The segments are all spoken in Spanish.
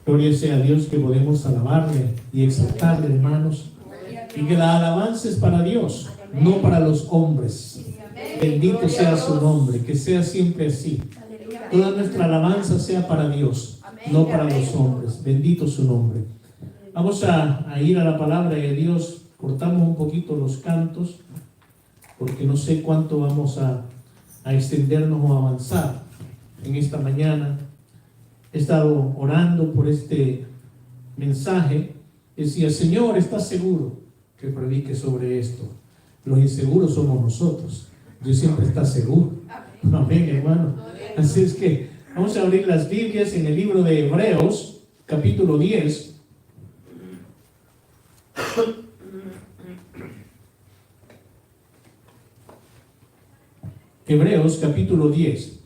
Gloria sea a Dios que podemos alabarle y exaltarle, hermanos. Y que la alabanza es para Dios, no para los hombres. Bendito sea su nombre, que sea siempre así. Toda nuestra alabanza sea para Dios, no para los hombres. Bendito su nombre. Vamos a ir a la palabra de Dios. Cortamos un poquito los cantos, porque no sé cuánto vamos a extendernos o avanzar en esta mañana. He estado orando por este mensaje. Decía, Señor, ¿estás seguro que predique sobre esto? Los inseguros somos nosotros. Dios siempre está seguro. Amén, hermano. Así es que vamos a abrir las Biblias en el libro de Hebreos, capítulo 10. Hebreos, capítulo 10.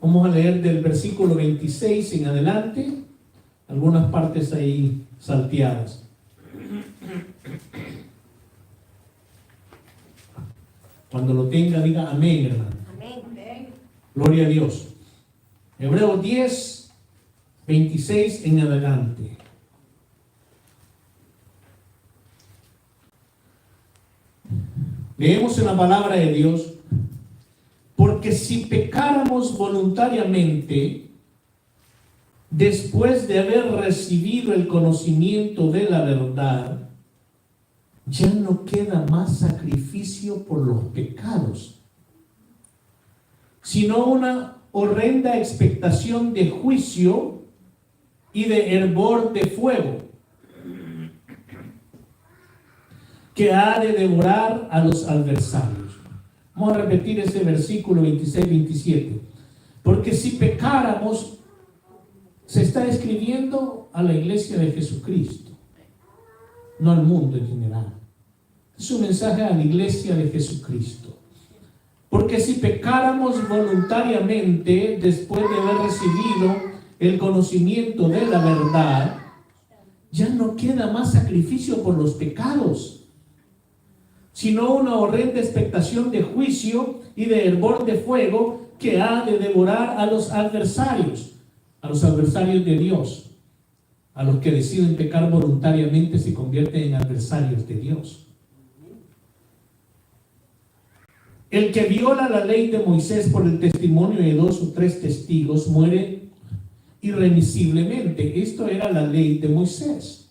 Vamos a leer del versículo 26 en adelante, algunas partes ahí salteadas. Cuando lo tenga, diga amén, hermano. Amén. Gloria a Dios. Hebreos 10, 26 en adelante. Leemos en la palabra de Dios. Porque si pecáramos voluntariamente, después de haber recibido el conocimiento de la verdad, ya no queda más sacrificio por los pecados, sino una horrenda expectación de juicio y de hervor de fuego, que ha de devorar a los adversarios. Vamos a repetir ese versículo 26-27. Porque si pecáramos, se está escribiendo a la iglesia de Jesucristo, no al mundo en general. Es un mensaje a la iglesia de Jesucristo. Porque si pecáramos voluntariamente, después de haber recibido el conocimiento de la verdad, ya no queda más sacrificio por los pecados, sino una horrenda expectación de juicio y de hervor de fuego que ha de devorar a los adversarios de Dios. A los que deciden pecar voluntariamente se convierten en adversarios de Dios. El que viola la ley de Moisés por el testimonio de 2 o 3 testigos muere irremisiblemente. Esto era la ley de Moisés.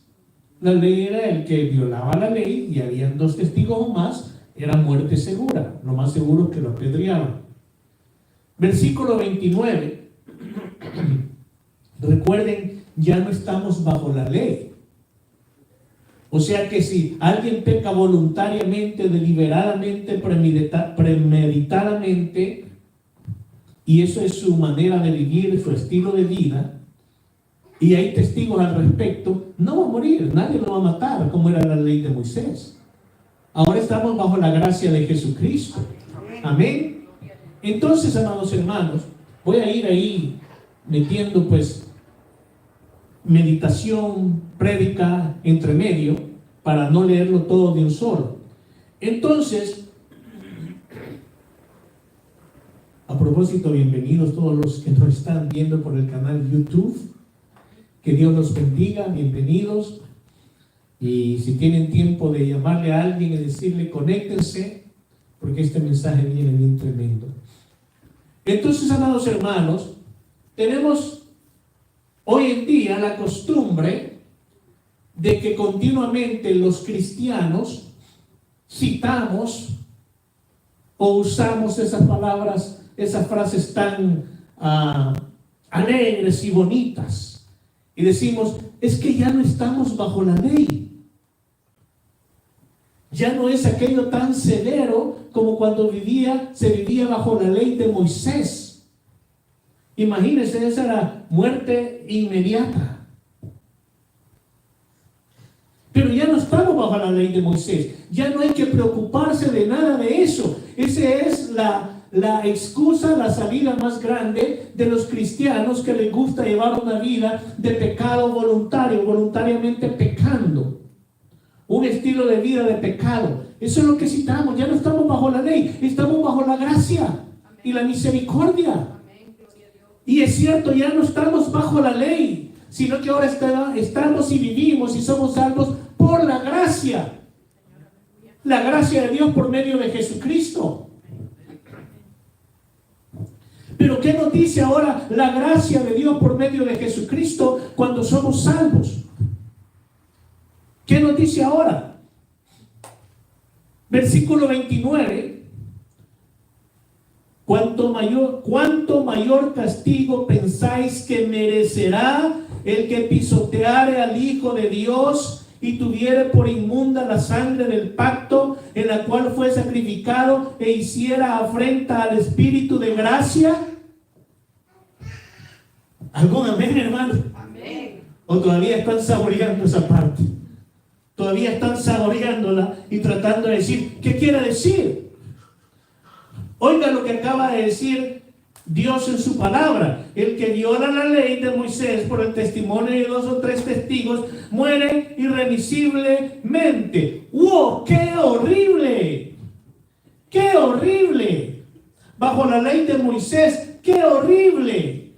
La ley era el que violaba la ley y habían 2 testigos o más, era muerte segura. Lo más seguro es que lo apedreaban. Versículo 29. Recuerden, ya no estamos bajo la ley. O sea que si alguien peca voluntariamente, deliberadamente, premeditadamente, y eso es su manera de vivir, su estilo de vida, y hay testigos al respecto, no va a morir, nadie lo va a matar, como era la ley de Moisés. Ahora estamos bajo la gracia de Jesucristo. Amén. Entonces, amados hermanos, voy a ir ahí metiendo pues meditación, prédica entre medio, para no leerlo todo de un solo. Entonces, a propósito, bienvenidos todos los que nos están viendo por el canal YouTube. Que Dios los bendiga, bienvenidos. Y si tienen tiempo de llamarle a alguien y decirle, conéctense, porque este mensaje viene bien tremendo. Entonces, amados hermanos, tenemos hoy en día la costumbre de que continuamente los cristianos citamos o usamos esas palabras, esas frases tan alegres y bonitas. Y decimos, es que ya no estamos bajo la ley. Ya no es aquello tan severo como cuando se vivía bajo la ley de Moisés. Imagínense, esa era muerte inmediata. Pero ya no estamos bajo la ley de Moisés. Ya no hay que preocuparse de nada de eso. Esa es la excusa, la salida más grande de los cristianos que les gusta llevar una vida de pecado voluntario, voluntariamente pecando. un estilo de vida de pecado. Eso es lo que citamos. Ya no estamos bajo la ley, estamos bajo la gracia y la misericordia. Y es cierto, ya no estamos bajo la ley, sino que ahora estamos y vivimos y somos salvos por la gracia. La gracia de Dios por medio de Jesucristo. Pero ¿qué nos dice ahora la gracia de Dios por medio de Jesucristo cuando somos salvos? ¿Qué nos dice ahora? Versículo 29. ¿Cuánto mayor castigo pensáis que merecerá el que pisoteare al Hijo de Dios y tuviere por inmunda la sangre del pacto en la cual fue sacrificado e hiciera afrenta al Espíritu de gracia? ¿Algún amén, hermano? Amén. ¿O todavía están saboreando esa parte? Todavía están saboreándola y tratando de decir, ¿qué quiere decir? Oiga lo que acaba de decir Dios en su palabra. El que viola la ley de Moisés por el testimonio de 2 o 3 testigos muere irremisiblemente. ¡Wow! ¡Qué horrible! ¡Qué horrible! Bajo la ley de Moisés, ¡qué horrible!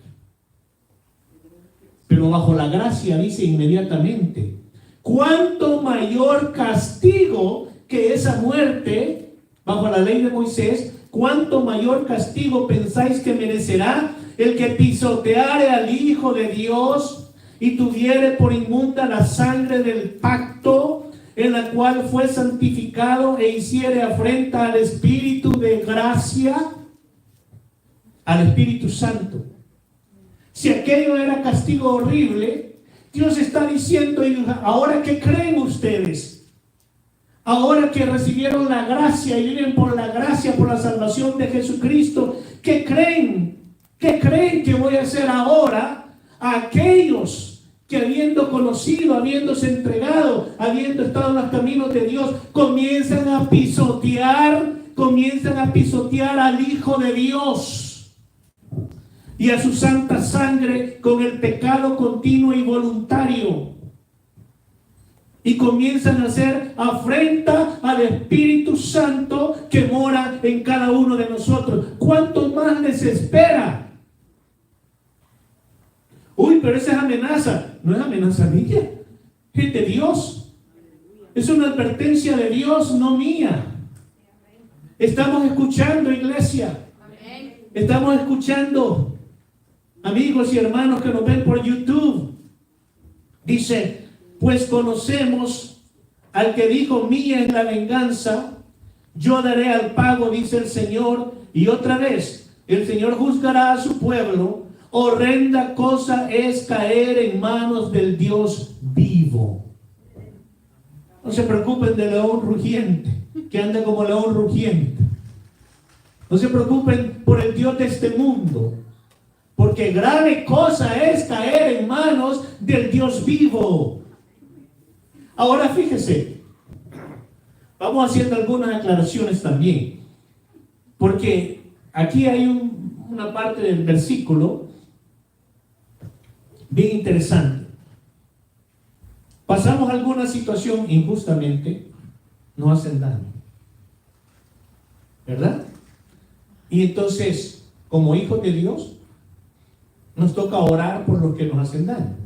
Pero bajo la gracia dice inmediatamente, ¿cuánto mayor castigo que esa muerte bajo la ley de Moisés? ¿Cuánto mayor castigo pensáis que merecerá el que pisoteare al Hijo de Dios y tuviere por inmunda la sangre del pacto en la cual fue santificado e hiciere afrenta al Espíritu de gracia, al Espíritu Santo? Si aquello era castigo horrible, Dios está diciendo, ahora ¿qué creen ustedes? Ahora que recibieron la gracia y viven por la gracia, por la salvación de Jesucristo, ¿qué creen? ¿Qué creen que voy a hacer ahora a aquellos que habiendo conocido, habiéndose entregado, habiendo estado en los caminos de Dios, comienzan a pisotear al Hijo de Dios y a su santa sangre con el pecado continuo y voluntario? Y comienzan a hacer afrenta al Espíritu Santo que mora en cada uno de nosotros. ¿Cuánto más les espera? Uy, pero esa es amenaza. No es amenaza mía, es de Dios. Es una advertencia de Dios, no mía. Estamos escuchando, iglesia. Estamos escuchando, amigos y hermanos que nos ven por YouTube. Dice, pues conocemos al que dijo, mía es la venganza, yo daré al pago, dice el Señor. Y otra vez, el Señor juzgará a su pueblo. Horrenda cosa es caer en manos del Dios vivo. No se preocupen del león rugiente, que anda como león rugiente. No se preocupen por el Dios de este mundo, porque grave cosa es caer en manos del Dios vivo. Ahora fíjese, vamos haciendo algunas aclaraciones también, porque aquí hay una parte del versículo bien interesante. Pasamos alguna situación injustamente, nos hacen daño, ¿verdad? Y entonces, como hijos de Dios, nos toca orar por los que nos hacen daño.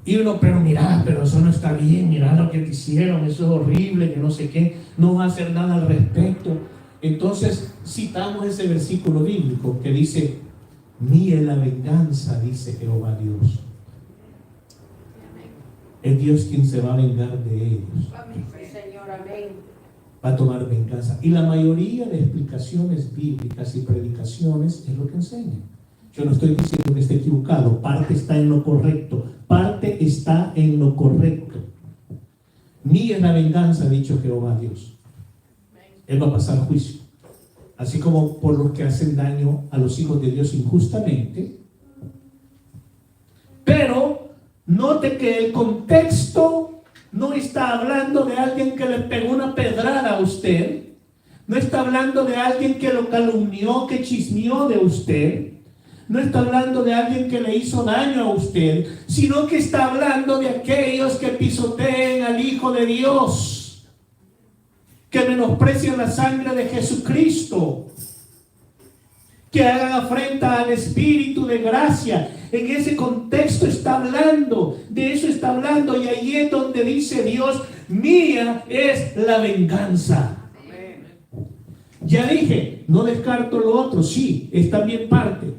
Y uno, pero eso no está bien, mira lo que te hicieron, eso es horrible, que no sé qué, no va a hacer nada al respecto. Entonces citamos ese versículo bíblico que dice, mía es la venganza, dice Jehová Dios. Es Dios quien se va a vengar de ellos. Va a tomar venganza. Y la mayoría de explicaciones bíblicas y predicaciones es lo que enseñan. Yo no estoy diciendo que esté equivocado, parte está en lo correcto. Parte está en lo correcto. Mía es la venganza, ha dicho Jehová Dios. Él va a pasar juicio. Así como por los que hacen daño a los hijos de Dios injustamente. Pero note que el contexto no está hablando de alguien que le pegó una pedrada a usted. No está hablando de alguien que lo calumnió, que chismeó de usted. no está hablando de alguien que le hizo daño a usted, sino que está hablando de aquellos que pisoteen al Hijo de Dios, que menosprecian la sangre de Jesucristo, que hagan afrenta al Espíritu de gracia. En ese contexto está hablando, de eso está hablando, y ahí es donde dice Dios: mía es la venganza. Ya dije, no descarto lo otro, sí, es también parte.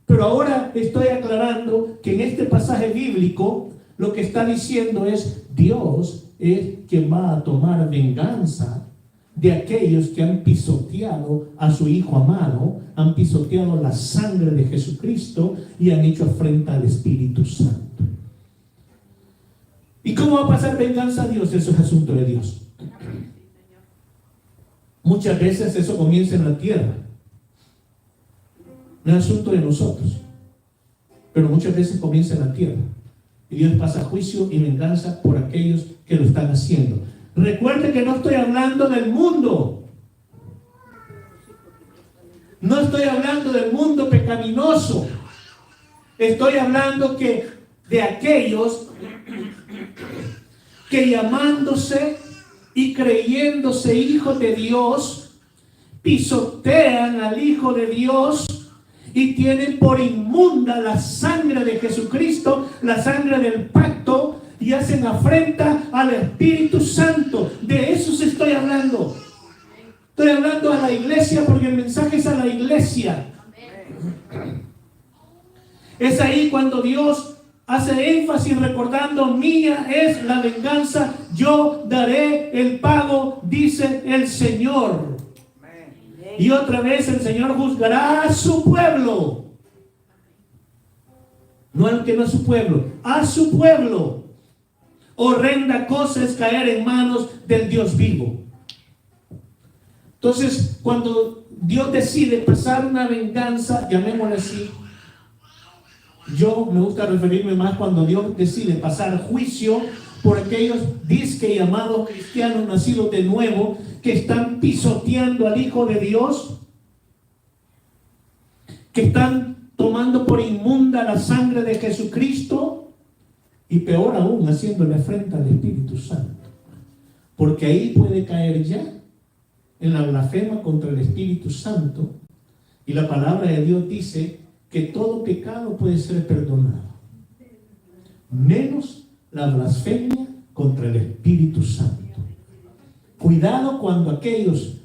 Pero ahora estoy aclarando que en este pasaje bíblico lo que está diciendo es: Dios es quien va a tomar venganza de aquellos que han pisoteado a su Hijo amado, han pisoteado la sangre de Jesucristo y han hecho afrenta al Espíritu Santo. ¿Y cómo va a pasar venganza a Dios? Eso es asunto de Dios. Muchas veces eso comienza en la tierra, no es asunto de nosotros, pero muchas veces comienza en la tierra y Dios pasa juicio y venganza por aquellos que lo están haciendo. Recuerde que no estoy hablando del mundo, no estoy hablando del mundo pecaminoso, estoy hablando que de aquellos que llamándose y creyéndose hijos de Dios, pisotean al Hijo de Dios y tienen por inmunda la sangre de Jesucristo, la sangre del pacto, y hacen afrenta al Espíritu Santo. De eso se estoy hablando. Estoy hablando a la iglesia porque el mensaje es a la iglesia. Es ahí cuando Dios hace énfasis recordando: mía es la venganza, yo daré el pago, dice el Señor. Y otra vez el Señor juzgará a su pueblo, no al que no es su pueblo, a su pueblo. Horrenda cosa es caer en manos del Dios vivo. Entonces, cuando Dios decide pasar una venganza, llamémosle así, yo me gusta referirme más cuando Dios decide pasar juicio por aquellos disque llamados cristianos nacidos de nuevo, que están pisoteando al Hijo de Dios, que están tomando por inmunda la sangre de Jesucristo, y peor aún, haciéndole afrenta al Espíritu Santo, porque ahí puede caer ya en la blasfema contra el Espíritu Santo. Y la palabra de Dios dice que todo pecado puede ser perdonado, menos la blasfemia contra el Espíritu Santo. Cuidado cuando aquellos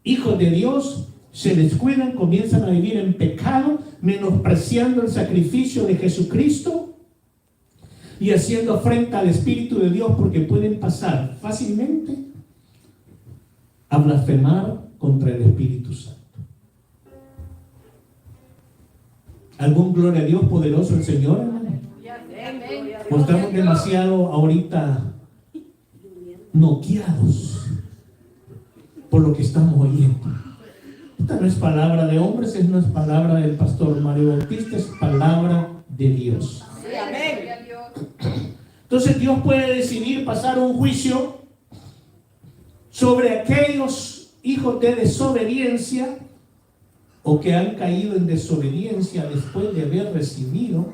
hijos de Dios se descuidan, comienzan a vivir en pecado, menospreciando el sacrificio de Jesucristo y haciendo afrenta al Espíritu de Dios, porque pueden pasar fácilmente a blasfemar contra el Espíritu Santo. ¿Algún gloria a Dios poderoso el Señor, hermano? ¿O estamos demasiado ahorita noqueados por lo que estamos oyendo? Esta no es palabra de hombres, no es palabra del pastor Mario Bautista, es palabra de Dios. Entonces Dios puede decidir pasar un juicio sobre aquellos hijos de desobediencia o que han caído en desobediencia después de haber recibido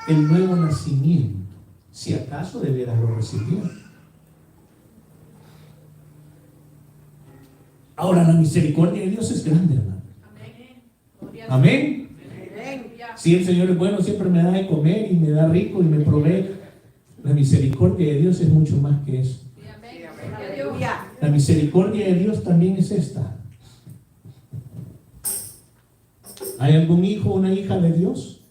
el nuevo nacimiento, si acaso de veras lo recibieron. Ahora, la misericordia de Dios es grande, hermano. Amén. Si el Señor es bueno, siempre me da de comer y me da rico y me provee. La misericordia de Dios es mucho más que eso. La misericordia de Dios también es esta. ¿Hay algún hijo o una hija de Dios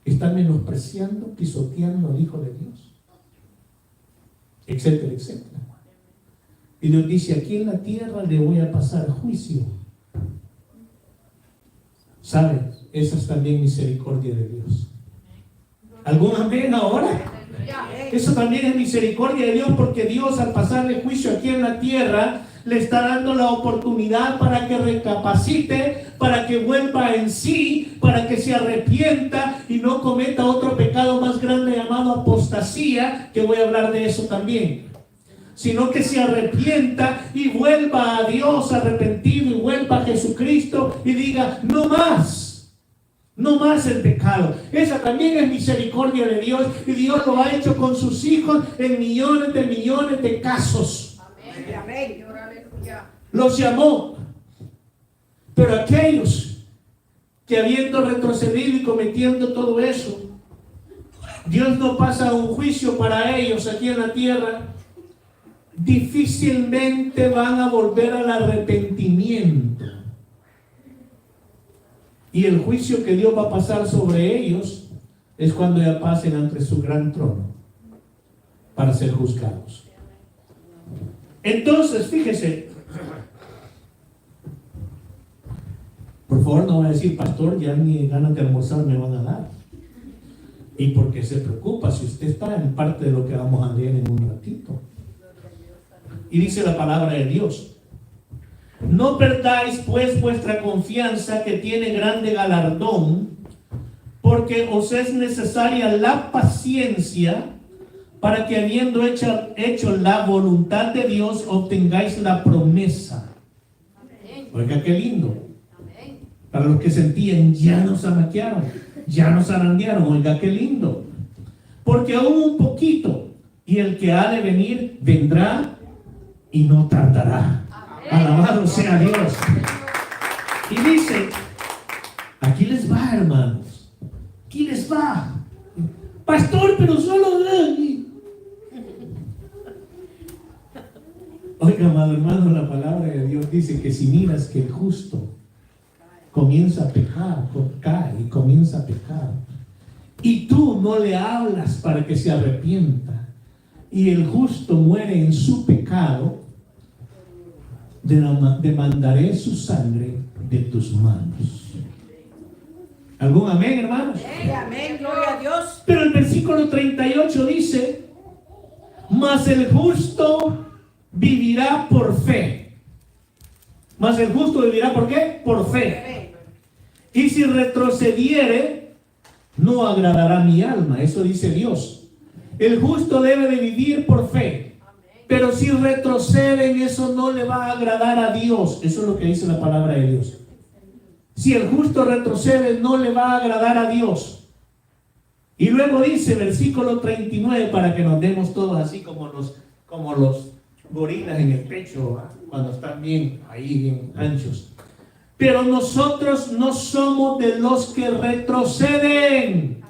que está menospreciando, pisoteando al Hijo de Dios? Etcétera, etcétera. Y Dios dice: aquí en la tierra le voy a pasar juicio. ¿Sabes? Esa es también misericordia de Dios. ¿Algún amén ahora? Eso también es misericordia de Dios, porque Dios, al pasarle juicio aquí en la tierra, le está dando la oportunidad para que recapacite, para que vuelva en sí, para que se arrepienta y no cometa otro pecado más grande llamado apostasía, que voy a hablar de eso también. sino que se arrepienta y vuelva a Dios arrepentido y vuelva a Jesucristo y diga, no más el pecado. Esa también es misericordia de Dios, y Dios lo ha hecho con sus hijos en millones de casos. Amén. Los llamó, pero aquellos que habiendo retrocedido y cometiendo todo eso, Dios no pasa un juicio para ellos aquí en la tierra, difícilmente van a volver al arrepentimiento. Y el juicio que Dios va a pasar sobre ellos es cuando ya pasen ante su gran trono para ser juzgados. Entonces, fíjese, por favor no va a decir, pastor, ya ni ganas de almorzar me van a dar. ¿Y por qué se preocupa si usted está en parte de lo que vamos a leer en un ratito? Y dice la palabra de Dios: no perdáis pues vuestra confianza, que tiene grande galardón, porque os es necesaria la paciencia, para que habiendo hecho la voluntad de Dios, obtengáis la promesa. Oiga, qué lindo. Para los que sentían, ya nos amaquearon, ya nos zarandearon. Oiga, qué lindo. Porque aún un poquito, y el que ha de venir vendrá y no tardará. Alabado sea Dios. Y dice, aquí les va, hermanos, aquí les va. Pastor, pero solo Dani. Oiga, amado hermano, la palabra de Dios dice que si miras que el justo comienza a pecar, cae y comienza a pecar, y tú no le hablas para que se arrepienta, y el justo muere en su pecado, demandaré su sangre de tus manos. ¿Algún amén, hermanos? Amén, gloria a Dios. Pero el versículo 38 dice, mas el justo vivirá por fe. Mas el justo vivirá ¿por qué? Por fe. Y si retrocediere, no agradará mi alma. Eso dice Dios. El justo debe de vivir por fe. Pero si retroceden, eso no le va a agradar a Dios. Eso es lo que dice la palabra de Dios. Si el justo retrocede, no le va a agradar a Dios. Y luego dice, versículo 39, para que nos demos todos así como los gorilas en el pecho, ¿verdad? Cuando están bien ahí, bien anchos. Pero nosotros no somos de los que retroceden.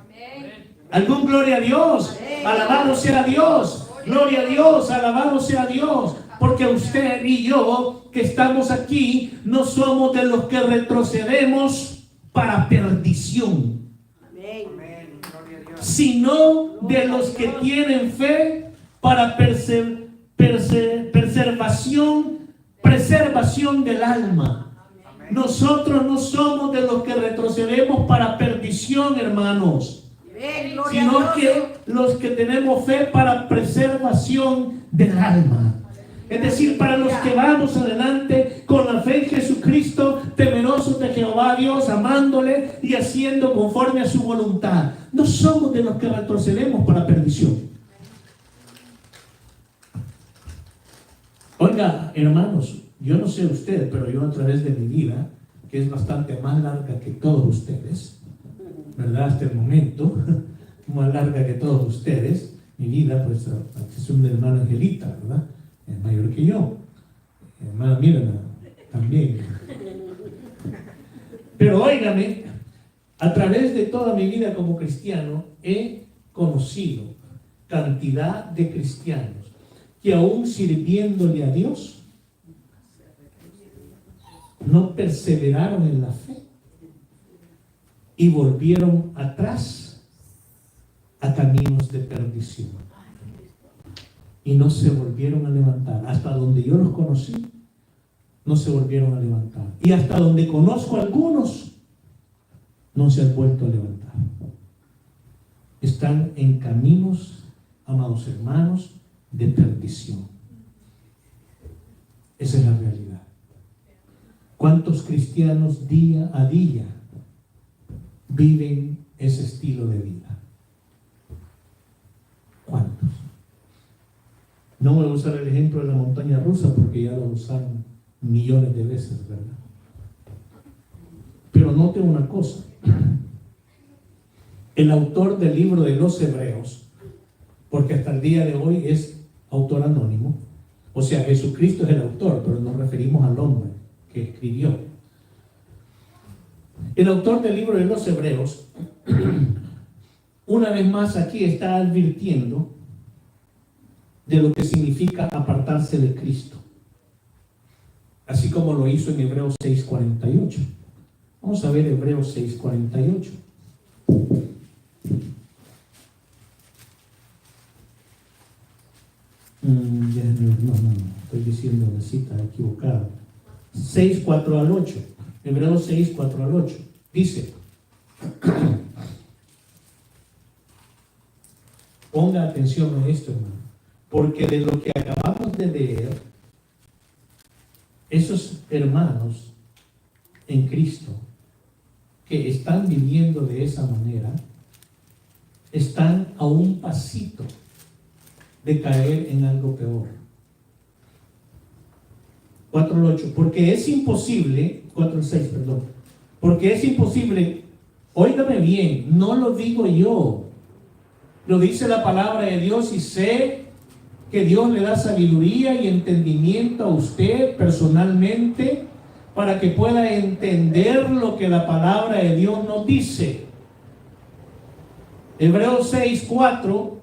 ¿Algún gloria a Dios? Alabado sea Dios. Gloria a Dios, alabado sea Dios. Porque usted y yo que estamos aquí no somos de los que retrocedemos para perdición, sino de los que tienen fe para preservación del alma. Nosotros no somos de los que retrocedemos para perdición, hermanos, sino que los que tenemos fe para preservación del alma. Es decir, para los que vamos adelante con la fe en Jesucristo, temerosos de Jehová Dios, amándole y haciendo conforme a su voluntad. No somos de los que retrocedemos para perdición. Oiga, hermanos, yo no sé usted, pero yo a través de mi vida, que es bastante más larga que todos ustedes, ¿verdad? Hasta el momento, más larga que todos ustedes, mi vida, pues es una hermana Angelita, ¿verdad? Es mayor que yo. Hermana Mirna también. Pero óigame, a través de toda mi vida como cristiano, he conocido cantidad de cristianos que aún sirviéndole a Dios, no perseveraron en la fe y volvieron atrás a caminos de perdición. Y no se volvieron a levantar. Hasta donde yo los conocí, no se volvieron a levantar. Y hasta donde conozco a algunos, no se han vuelto a levantar. Están en caminos, amados hermanos, de perdición. Esa es la realidad. ¿Cuántos cristianos día a día viven ese estilo de vida? ¿Cuántos? No voy a usar el ejemplo de la montaña rusa porque ya lo usaron millones de veces, ¿verdad? Pero note una cosa. El autor del libro de los Hebreos, porque hasta el día de hoy es autor anónimo, o sea, Jesucristo es el autor, pero nos referimos al hombre que escribió. El autor del libro de los Hebreos, una vez más aquí está advirtiendo de lo que significa apartarse de Cristo, así como lo hizo en Hebreos 6:48. Vamos a ver Hebreos 6:48. No, estoy diciendo la cita equivocada. 6:4 al 8. Hebreos 6:4 al 8. Dice, ponga atención a esto, hermano, porque de lo que acabamos de leer, esos hermanos en Cristo que están viviendo de esa manera, están a un pasito de caer en algo peor. 4:8, porque es imposible, 4:6, perdón, porque es imposible, óigame bien, no lo digo yo, lo dice la palabra de Dios y sé que Dios le da sabiduría y entendimiento a usted personalmente para que pueda entender lo que la palabra de Dios nos dice. Hebreos 6:4,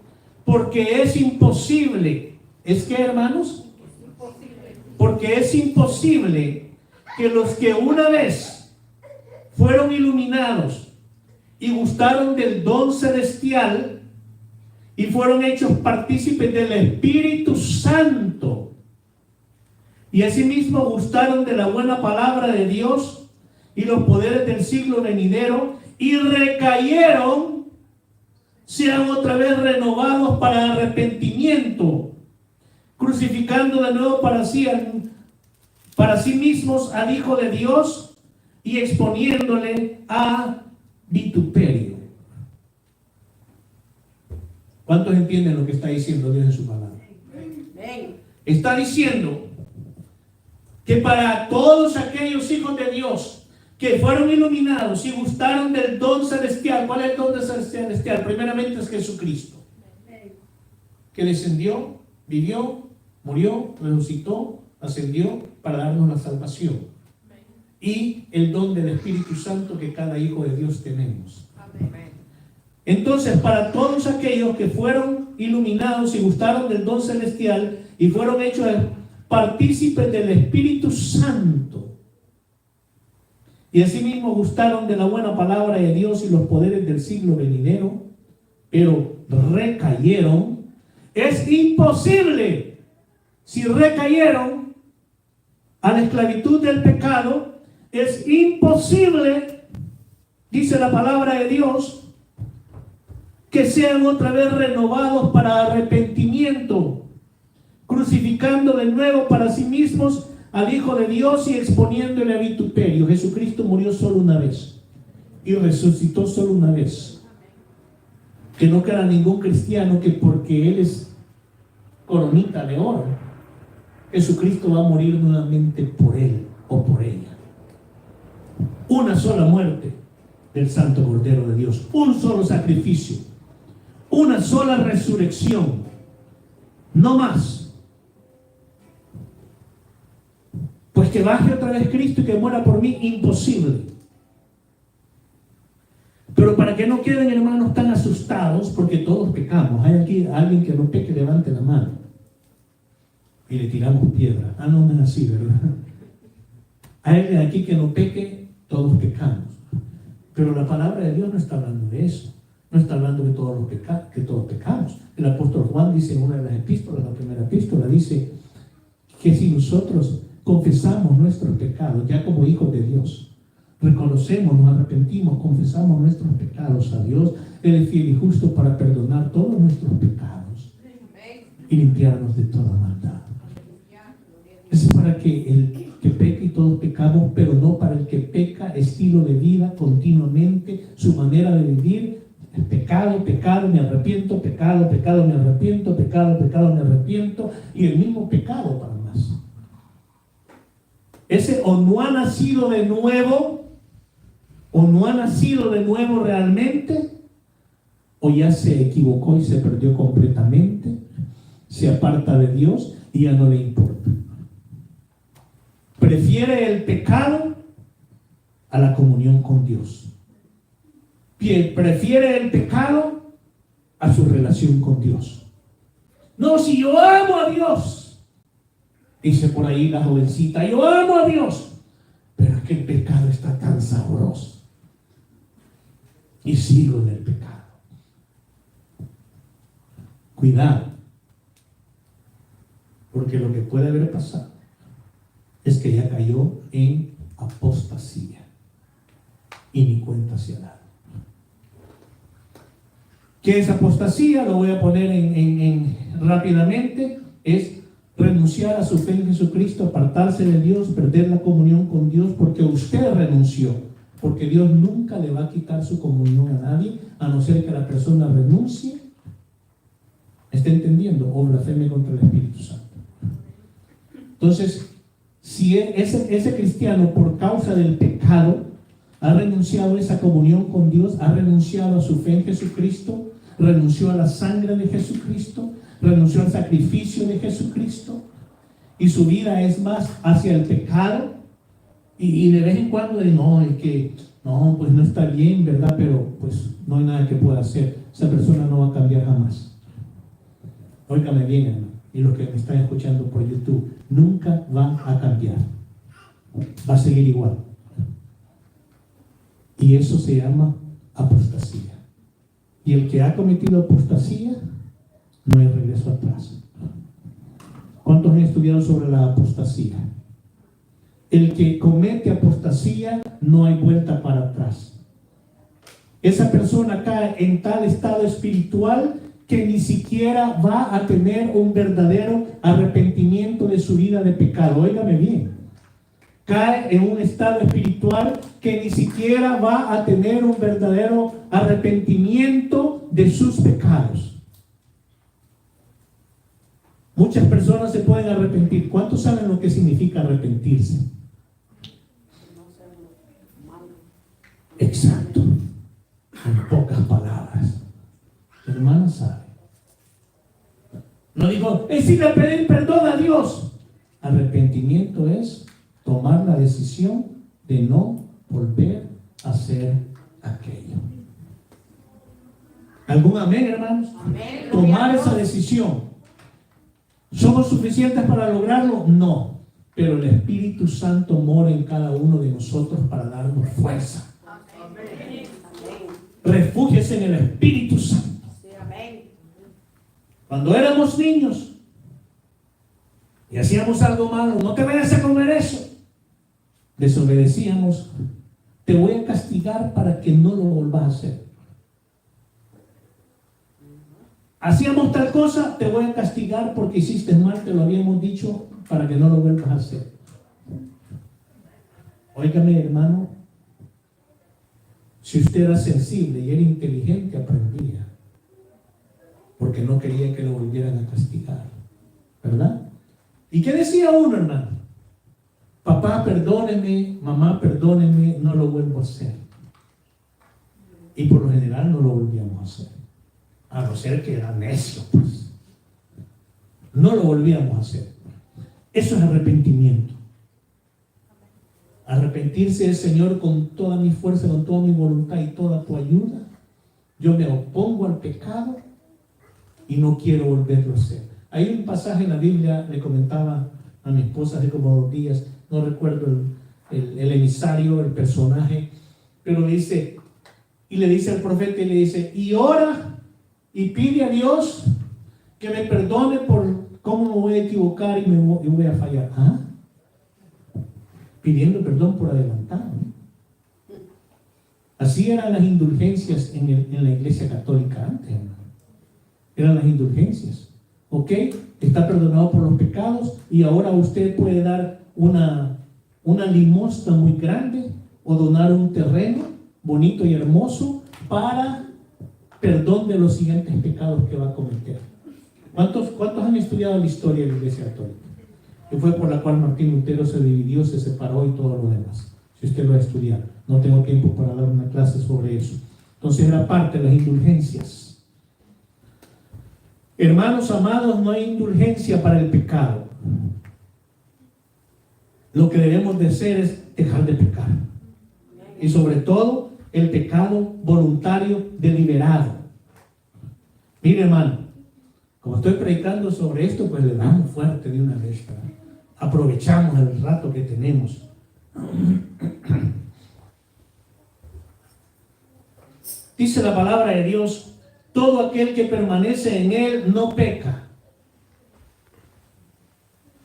porque es imposible, ¿es que, hermanos? Porque es imposible que los que una vez fueron iluminados y gustaron del don celestial y fueron hechos partícipes del Espíritu Santo y asimismo gustaron de la buena palabra de Dios y los poderes del siglo venidero y recayeron, sean otra vez renovados para arrepentimiento, crucificando de nuevo para sí mismos al Hijo de Dios y exponiéndole a vituperio. ¿Cuántos entienden lo que está diciendo Dios en su palabra? Está diciendo que para todos aquellos hijos de Dios que fueron iluminados y gustaron del don celestial, ¿cuál es el don celestial? Primeramente es Jesucristo, que descendió, vivió, murió, resucitó, ascendió para darnos la salvación. Y el don del Espíritu Santo que cada hijo de Dios tenemos. Entonces, para todos aquellos que fueron iluminados y gustaron del don celestial y fueron hechos partícipes del Espíritu Santo y asimismo gustaron de la buena palabra de Dios y los poderes del siglo venidero, pero recayeron, es imposible, si recayeron a la esclavitud del pecado, es imposible, dice la palabra de Dios, que sean otra vez renovados para arrepentimiento, crucificando de nuevo para sí mismos al Hijo de Dios y exponiéndole a vituperio. Jesucristo murió solo una vez y resucitó solo una vez. Que no crea ningún cristiano que porque él es coronita de oro, Jesucristo va a morir nuevamente por él o por ella. Una sola muerte del Santo Cordero de Dios, un solo sacrificio, una sola resurrección, no más. Pues que baje otra vez Cristo y que muera por mí, imposible. Pero para que no queden, hermanos, tan asustados, porque todos pecamos. Hay aquí alguien que no peque, levante la mano y le tiramos piedra. Ah, no es así, ¿verdad? Hay alguien aquí que no peque, todos pecamos. Pero la palabra de Dios no está hablando de eso. No está hablando de que todos pecamos. El apóstol Juan dice en una de las epístolas, la primera epístola, dice que si nosotros confesamos nuestros pecados, ya como hijos de Dios, reconocemos, nos arrepentimos, confesamos nuestros pecados a Dios, Él es fiel y justo para perdonar todos nuestros pecados y limpiarnos de toda maldad. Es para que el que peque y todos pecamos, pero no para el que peca, estilo de vida continuamente, su manera de vivir Es pecado, pecado, me arrepiento, pecado, pecado, me arrepiento, pecado, pecado, me arrepiento, y el mismo pecado para más. Ese o no ha nacido de nuevo, o no ha nacido de nuevo realmente, o ya se equivocó y se perdió completamente, se aparta de Dios y ya no le importa. Prefiere el pecado a la comunión con Dios. Prefiere el pecado a su relación con Dios. No, si yo amo a Dios, dice por ahí la jovencita, yo amo a Dios, pero es que el pecado está tan sabroso y sigo en el pecado. Cuidado, porque lo que puede haber pasado es que ya cayó en apostasía y ni cuenta se ha dado. ¿Qué es apostasía? Lo voy a poner rápidamente. Es renunciar a su fe en Jesucristo, apartarse de Dios, perder la comunión con Dios porque usted renunció. Porque Dios nunca le va a quitar su comunión a nadie, a no ser que la persona renuncie. ¿Está entendiendo? O blasfeme contra el Espíritu Santo. Entonces, si ese cristiano por causa del pecado ha renunciado a esa comunión con Dios, ha renunciado a su fe en Jesucristo, renunció a la sangre de Jesucristo, renunció al sacrificio de Jesucristo, y su vida es más hacia el pecado, y de vez en cuando no, es que no, pues no está bien, ¿verdad? Pero pues no hay nada que pueda hacer. Esa persona no va a cambiar jamás. Óigame bien, hermano, y los que me están escuchando por YouTube, nunca va a cambiar. Va a seguir igual. Y eso se llama apostasía. Y el que ha cometido apostasía, no hay regreso atrás. ¿Cuántos han estudiado sobre la apostasía? El que comete apostasía, no hay vuelta para atrás. Esa persona cae en tal estado espiritual que ni siquiera va a tener un verdadero arrepentimiento de su vida de pecado. Óigame bien. Cae en un estado espiritual que ni siquiera va a tener un verdadero arrepentimiento de sus pecados. Muchas personas se pueden arrepentir. ¿Cuántos saben lo que significa arrepentirse? Exacto. En pocas palabras. Mi hermana sabe. No digo, es ir a pedir perdón a Dios. Arrepentimiento es tomar la decisión de no volver a hacer aquello. ¿Algún amén, hermanos? Amén. Tomar esa decisión. ¿Somos suficientes para lograrlo? No. Pero el Espíritu Santo mora en cada uno de nosotros para darnos fuerza. Amén. Refúgiese en el Espíritu Santo. Cuando éramos niños y hacíamos algo malo, no te vayas a comer eso. Desobedecíamos, te voy a castigar para que no lo volvas a hacer. Hacíamos tal cosa, te voy a castigar porque hiciste mal, te lo habíamos dicho, para que no lo vuelvas a hacer. Óigame, hermano, si usted era sensible y era inteligente, aprendía, porque no quería que lo volvieran a castigar, ¿verdad? ¿Y qué decía uno, hermano? Papá, perdóneme, mamá, perdóneme, no lo vuelvo a hacer. Y por lo general no lo volvíamos a hacer. A no ser que era necio, pues. No lo volvíamos a hacer. Eso es arrepentimiento. Arrepentirse es, Señor, con toda mi fuerza, con toda mi voluntad y toda tu ayuda. Yo me opongo al pecado y no quiero volverlo a hacer. Hay un pasaje en la Biblia, le comentaba a mi esposa hace como 2 días, no recuerdo el emisario, el personaje, pero dice, y le dice al profeta, y le dice, y ora y pide a Dios que me perdone por cómo me voy a equivocar y voy a fallar. ¿Ah? Pidiendo perdón por adelantado, ¿no? Así eran las indulgencias en la iglesia católica antes, hermano. Eran las indulgencias. ¿Ok? Está perdonado por los pecados y ahora usted puede dar una limosna muy grande o donar un terreno bonito y hermoso para perdón de los siguientes pecados que va a cometer. ¿Cuántos han estudiado la historia de la Iglesia Católica? Que fue por la cual Martín Lutero se dividió, se separó y todo lo demás. Si usted lo ha estudiado, no tengo tiempo para dar una clase sobre eso. Entonces era parte de las indulgencias. Hermanos amados, no hay indulgencia para el pecado. Lo que debemos de hacer es dejar de pecar. Y sobre todo, el pecado voluntario deliberado. Mire, hermano, como estoy predicando sobre esto, pues le damos fuerte de una vez, ¿verdad? Aprovechamos el rato que tenemos. Dice la palabra de Dios, todo aquel que permanece en él no peca.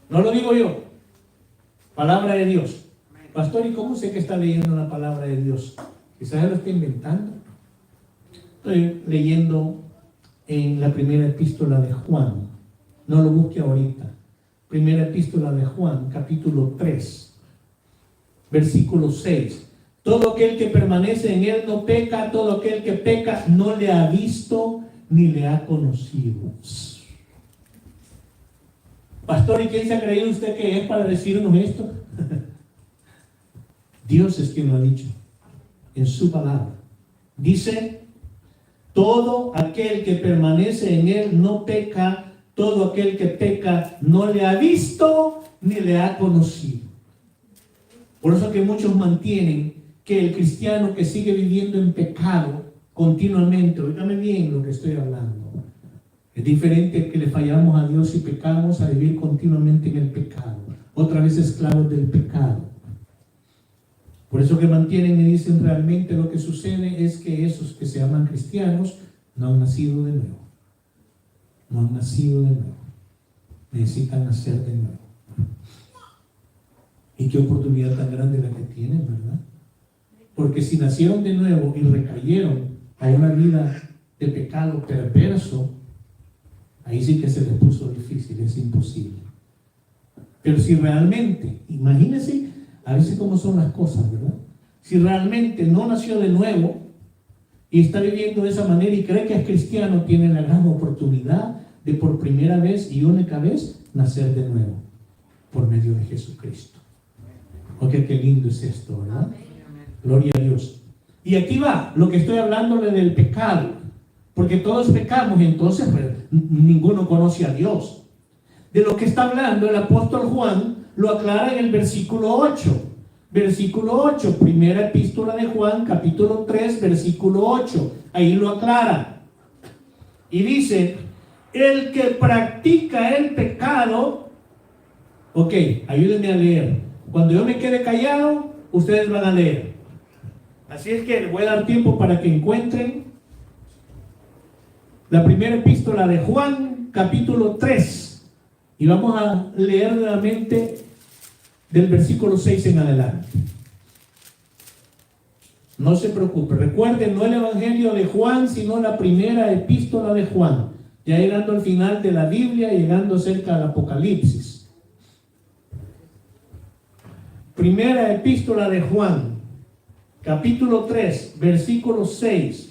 No lo digo yo, palabra de Dios. Pastor, ¿y cómo sé que está leyendo la palabra de Dios? Quizás él lo está inventando. Estoy leyendo en la primera epístola de Juan. No lo busque ahorita. Primera epístola de Juan, capítulo 3, versículo 6. Todo aquel que permanece en él no peca, todo aquel que peca no le ha visto ni le ha conocido. Pastor, ¿y quién se ha creído usted que es para decirnos esto? Dios es quien lo ha dicho en su palabra. Dice, todo aquel que permanece en él no peca, todo aquel que peca no le ha visto ni le ha conocido. Por eso que muchos mantienen que el cristiano que sigue viviendo en pecado continuamente, oígame bien lo que estoy hablando, es diferente que le fallamos a Dios y pecamos a vivir continuamente en el pecado, otra vez esclavos del pecado. Por eso que mantienen y dicen realmente lo que sucede es que esos que se llaman cristianos no han nacido de nuevo. No han nacido de nuevo. Necesitan nacer de nuevo. Y qué oportunidad tan grande la que tienen, ¿verdad? Porque si nacieron de nuevo y recayeron a una vida de pecado perverso, ahí sí que se les puso difícil, es imposible. Pero si realmente, imagínense a veces cómo son las cosas, ¿verdad? Si realmente no nació de nuevo y está viviendo de esa manera y cree que es cristiano, tiene la gran oportunidad de por primera vez y única vez nacer de nuevo por medio de Jesucristo. Porque qué lindo es esto, ¿verdad? Gloria a Dios. Y aquí va lo que estoy hablándole del pecado, porque todos pecamos y entonces pues, ninguno conoce a Dios. De lo que está hablando el apóstol Juan lo aclara en el versículo 8. Versículo 8, primera epístola de Juan, capítulo 3, versículo 8. Ahí lo aclara. Y dice, el que practica el pecado, ok, ayúdenme a leer. Cuando yo me quede callado, ustedes van a leer. Así es que les voy a dar tiempo para que encuentren la primera epístola de Juan, capítulo 3. Y vamos a leer nuevamente del versículo 6 en adelante. No se preocupe. Recuerden, no el evangelio de Juan, sino la primera epístola de Juan. Ya llegando al final de la Biblia, llegando cerca del Apocalipsis. Primera epístola de Juan, capítulo 3, versículo 6.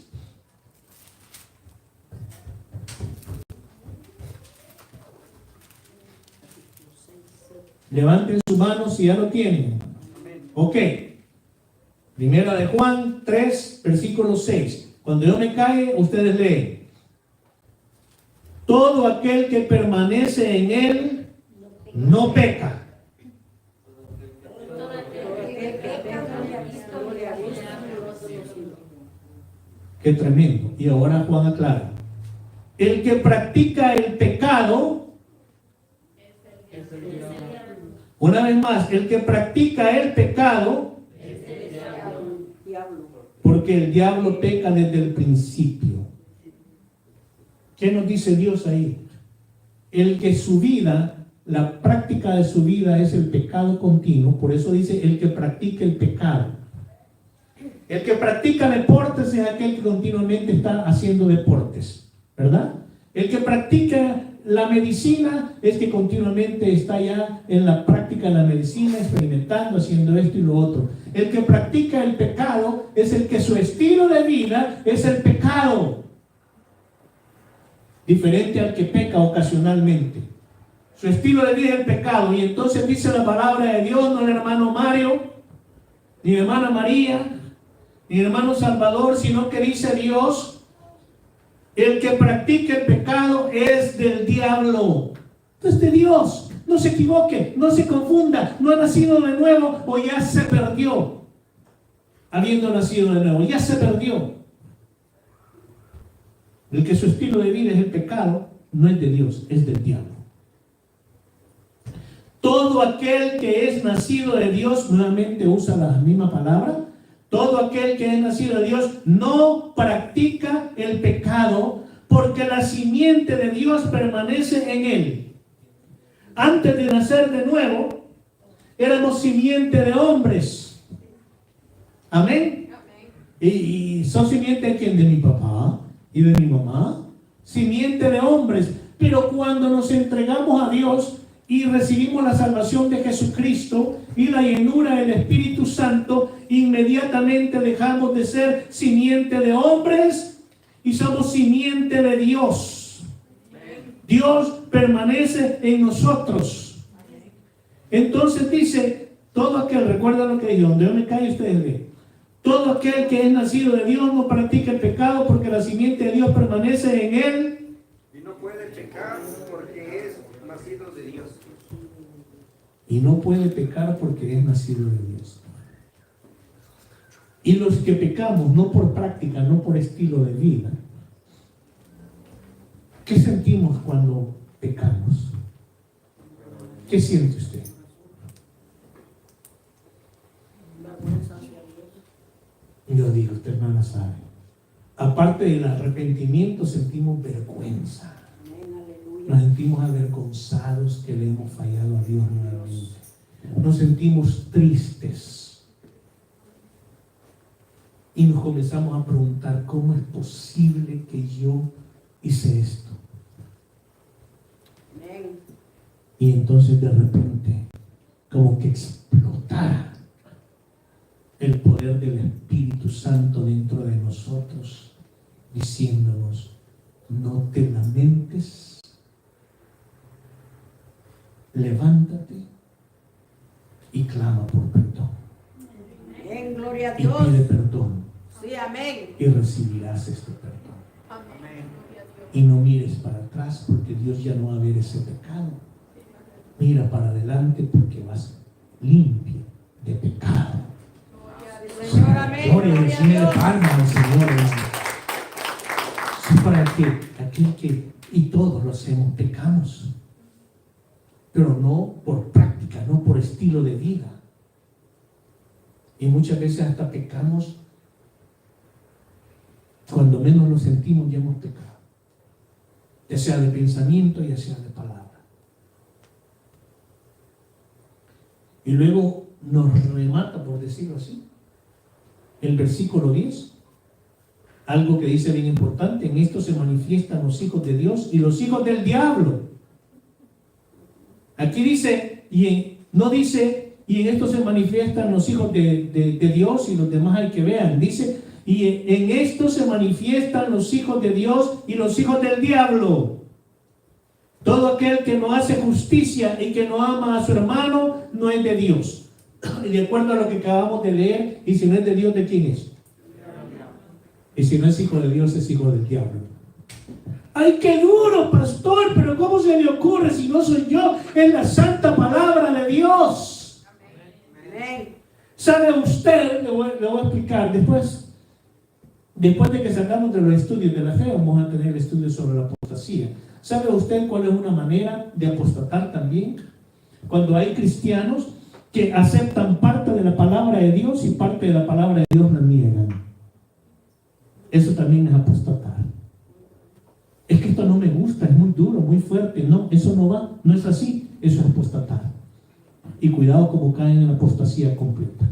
Levanten su mano si ya lo tienen. Ok. Primera de Juan 3, versículo 6. Cuando yo me calle, ustedes leen. Todo aquel que permanece en él no peca. Qué tremendo. Y ahora Juan aclara. El que practica el pecado, una vez más, el que practica el pecado, porque el diablo peca desde el principio. ¿Qué nos dice Dios ahí? El que su vida, la práctica de su vida es el pecado continuo, por eso dice el que practica el pecado. El que practica deportes es aquel que continuamente está haciendo deportes, ¿verdad? El que practica la medicina es que continuamente está ya en la práctica de la medicina, experimentando, haciendo esto y lo otro. El que practica el pecado es el que su estilo de vida es el pecado. diferente al que peca ocasionalmente. Su estilo de vida es el pecado. Y entonces dice la palabra de Dios, no el hermano Mario, ni la hermana María, ni el hermano Salvador, sino que dice Dios, el que practica el pecado es del diablo. Es de Dios. No se equivoque, no se confunda, no ha nacido de nuevo o ya se perdió. Habiendo nacido de nuevo, ya se perdió. El que su estilo de vida es el pecado, no es de Dios, es del diablo. Todo aquel que es nacido de Dios, nuevamente usa la misma palabra, todo aquel que es nacido de Dios no practica el pecado, porque la simiente de Dios permanece en él. Antes de nacer de nuevo, éramos simiente de hombres. Amén. ¿Y son simiente de quién? De mi papá y de mi mamá. Simiente de hombres. Pero cuando nos entregamos a Dios y recibimos la salvación de Jesucristo y la llenura del Espíritu Santo, inmediatamente dejamos de ser simiente de hombres y somos simiente de Dios. Dios permanece en nosotros. Entonces dice, todo aquel, recuerda lo que dijo, donde yo me callo ustedes ven. Todo aquel que es nacido de Dios no practica el pecado, porque la simiente de Dios permanece en él. Y no puede pecar porque es nacido de Dios. Y no puede pecar porque es nacido de Dios. Y los que pecamos, no por práctica, no por estilo de vida, ¿qué sentimos cuando pecamos? ¿Qué siente usted? Yo digo, usted hermana sabe. Aparte del arrepentimiento, sentimos vergüenza. Nos sentimos avergonzados que le hemos fallado a Dios nuevamente. Nos sentimos tristes. Y nos comenzamos a preguntar, ¿cómo es posible que yo hice esto? Y entonces de repente, como que explotara el poder del Espíritu Santo dentro de nosotros, diciéndonos, no te lamentes, levántate y clama por perdón. Amén, gloria a Y Dios. pide perdón. Sí, amén. Y recibirás este perdón. Amén. Y no mires para atrás, porque Dios ya no va a ver ese pecado. Mira para adelante, porque vas limpio de pecado. Señor, amén. Gloria al Gloria a Señor, Dios. palmas al Señor. Sí, para que aquel que, y todos lo hacemos, pecamos, pero no por práctica, no por estilo de vida. Y muchas veces hasta pecamos cuando menos lo sentimos, ya hemos pecado, ya sea de pensamiento, ya sea de palabra. Y luego nos remata, por decirlo así, el versículo 10, algo que dice bien importante: en esto se manifiestan los hijos de Dios y los hijos del diablo. Aquí dice, no dice, y en esto se manifiestan los hijos de Dios, y los demás hay que vean, dice, y en esto se manifiestan los hijos de Dios y los hijos del diablo. Todo aquel que no hace justicia y que no ama a su hermano no es de Dios. Y de acuerdo a lo que acabamos de leer, y si no es de Dios, ¿de quién es? Y si no es hijo de Dios, es hijo del diablo. ¡Ay, qué duro, pastor! Pero ¿cómo se le ocurre si no soy yo? Es la santa palabra de Dios. Amén. ¿Sabe usted? Le voy a explicar. Después de que salgamos de los estudios de la fe, vamos a tener estudios sobre la apostasía. ¿Sabe usted cuál es una manera de apostatar también? Cuando hay cristianos que aceptan parte de la palabra de Dios y parte de la palabra de Dios la niegan. Eso también es apostatar. Es que esto no me gusta, es muy duro, muy fuerte. No, eso no va, no es así. Eso es apostatar. Y cuidado como caen en la apostasía completa.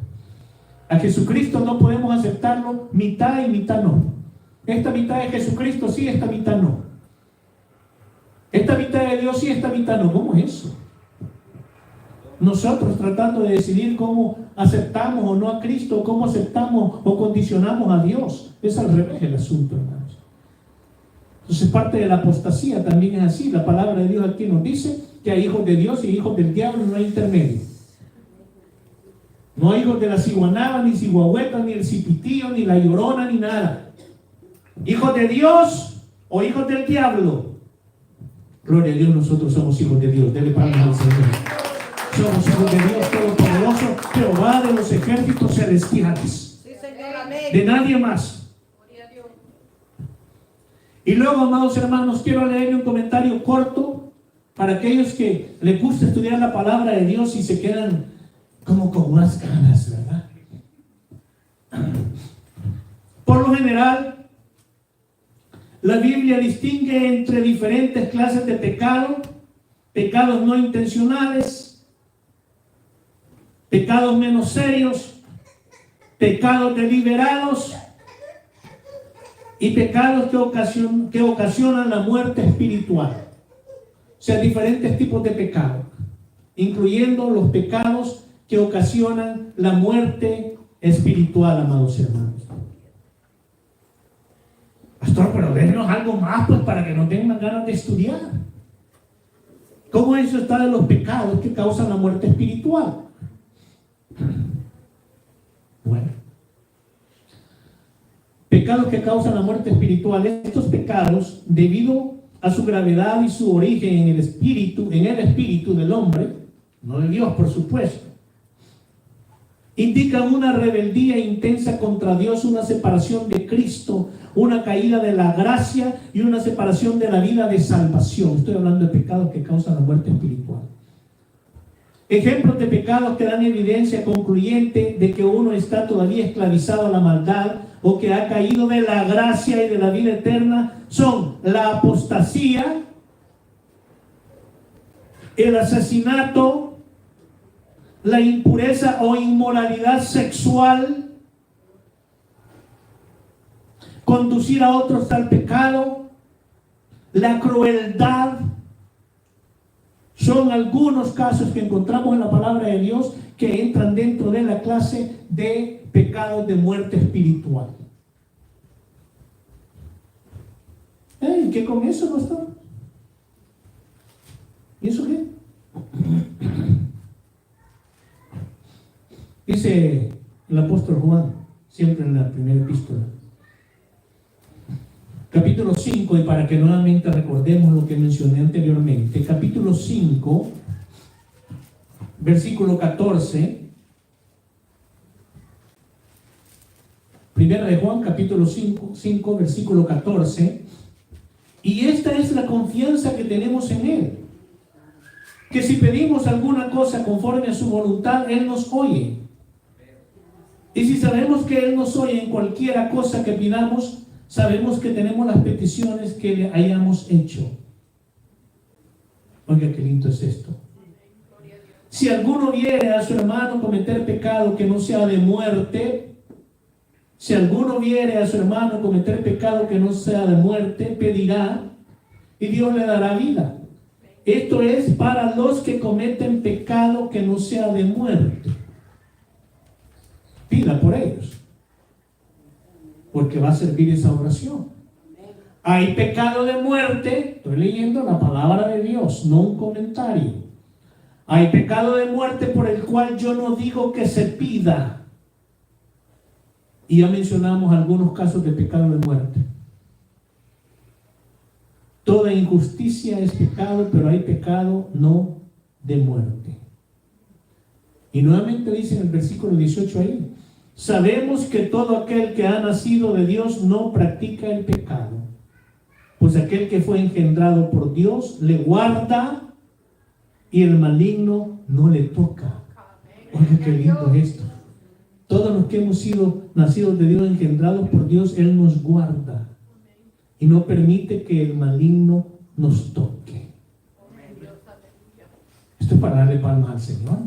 A Jesucristo no podemos aceptarlo mitad y mitad no. Esta mitad de Jesucristo sí, esta mitad no. Esta mitad de Dios sí, esta mitad no. ¿Cómo es eso? Nosotros tratando de decidir cómo aceptamos o no a Cristo, cómo aceptamos o condicionamos a Dios. Es al revés el asunto, hermanos. Entonces parte de la apostasía también es así. La palabra de Dios aquí nos dice que hay hijos de Dios y hijos del diablo, no hay intermedio. No hay hijos de la ciguanaba, ni ciguahueca, ni el cipitío, ni la llorona, ni nada. Hijos de Dios o hijos del diablo. Gloria a Dios, nosotros somos hijos de Dios. Dele palmas al Señor. Somos hijos de Dios Todopoderoso, Jehová de los ejércitos celestiales. Sí, Señor. Amén. De nadie más. Y luego, amados hermanos, quiero leerle un comentario corto para aquellos que les gusta estudiar la palabra de Dios y se quedan como con más ganas, ¿verdad? Por lo general, la Biblia distingue entre diferentes clases de pecado: pecados no intencionales, pecados menos serios, pecados deliberados y pecados que ocasionan la muerte espiritual. O sea, diferentes tipos de pecado, incluyendo los pecados que ocasionan la muerte espiritual, amados hermanos. Pastor, pero déjenos algo más, pues, para que no tengan ganas de estudiar. ¿Cómo eso está de los pecados que causan la muerte espiritual? Bueno, pecados que causan la muerte espiritual. Estos pecados, debido a su gravedad y su origen en el espíritu del hombre, no de Dios, por supuesto, indican una rebeldía intensa contra Dios, una separación de Cristo, una caída de la gracia y una separación de la vida de salvación. Estoy hablando de pecados que causan la muerte espiritual. Ejemplos de pecados que dan evidencia concluyente de que uno está todavía esclavizado a la maldad o que ha caído de la gracia y de la vida eterna son la apostasía, el asesinato, la impureza o inmoralidad sexual, conducir a otros al pecado, la crueldad. Son algunos casos que encontramos en la palabra de Dios que entran dentro de la clase de pecados de muerte espiritual. ¿Y qué con eso no está? ¿Y eso qué? Dice el apóstol Juan, siempre en la primera epístola, capítulo 5, y para que nuevamente recordemos lo que mencioné anteriormente, capítulo 5, versículo 14, primera de Juan, capítulo 5, versículo 14, y esta es la confianza que tenemos en Él, que si pedimos alguna cosa conforme a su voluntad, Él nos oye. Y si sabemos que Él nos oye en cualquiera cosa que pidamos, sabemos que tenemos las peticiones que le hayamos hecho. Oiga, qué lindo es esto. Si alguno viere a su hermano cometer pecado que no sea de muerte, si alguno viere a su hermano cometer pecado que no sea de muerte, pedirá y Dios le dará vida. Esto es para los que cometen pecado que no sea de muerte. Pida por ellos, porque va a servir esa oración. Hay pecado de muerte, estoy leyendo la palabra de Dios, no un comentario. Hay pecado de muerte por el cual yo no digo que se pida. Y ya mencionamos algunos casos de pecado de muerte. Toda injusticia es pecado, pero hay pecado no de muerte. Y nuevamente dice en el versículo 18 ahí, sabemos que todo aquel que ha nacido de Dios no practica el pecado, pues aquel que fue engendrado por Dios le guarda y el maligno no le toca. Oiga, qué lindo es esto. Todos los que hemos sido nacidos de Dios, engendrados por Dios, Él nos guarda y no permite que el maligno nos toque. Esto es para darle palmas al Señor.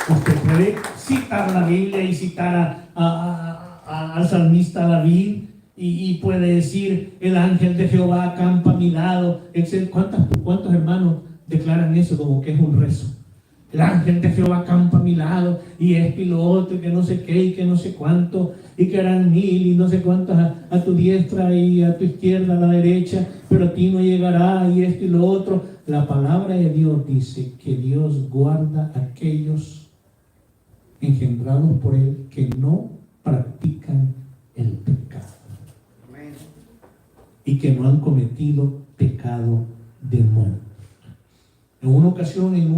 Usted puede citar la Biblia y citar al salmista David y puede decir, el ángel de Jehová acampa a mi lado, etc. ¿Cuántos hermanos declaran eso como que es un rezo? el ángel de Jehová campa a mi lado, y esto y lo otro, y que no sé qué, y que no sé cuánto, y que harán 1000 y no sé cuántos a tu diestra y a tu izquierda, a la derecha, pero a ti no llegará, y esto y lo otro. La palabra de Dios dice que Dios guarda a aquellos engendrados por Él que no practican el pecado. Amén. Y que no han cometido pecado de muerte. En una ocasión, en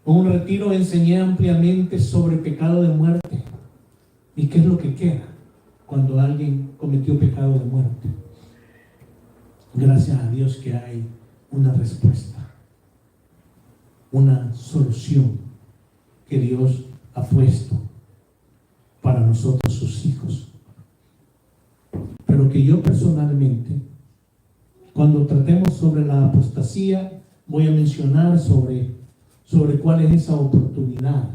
un retiro, enseñé ampliamente sobre pecado de muerte y qué es lo que queda cuando alguien cometió pecado de muerte. Gracias a Dios que hay una respuesta, una solución que Dios ha puesto para nosotros, sus hijos. Pero que yo personalmente, cuando tratemos sobre la apostasía, voy a mencionar sobre cuál es esa oportunidad.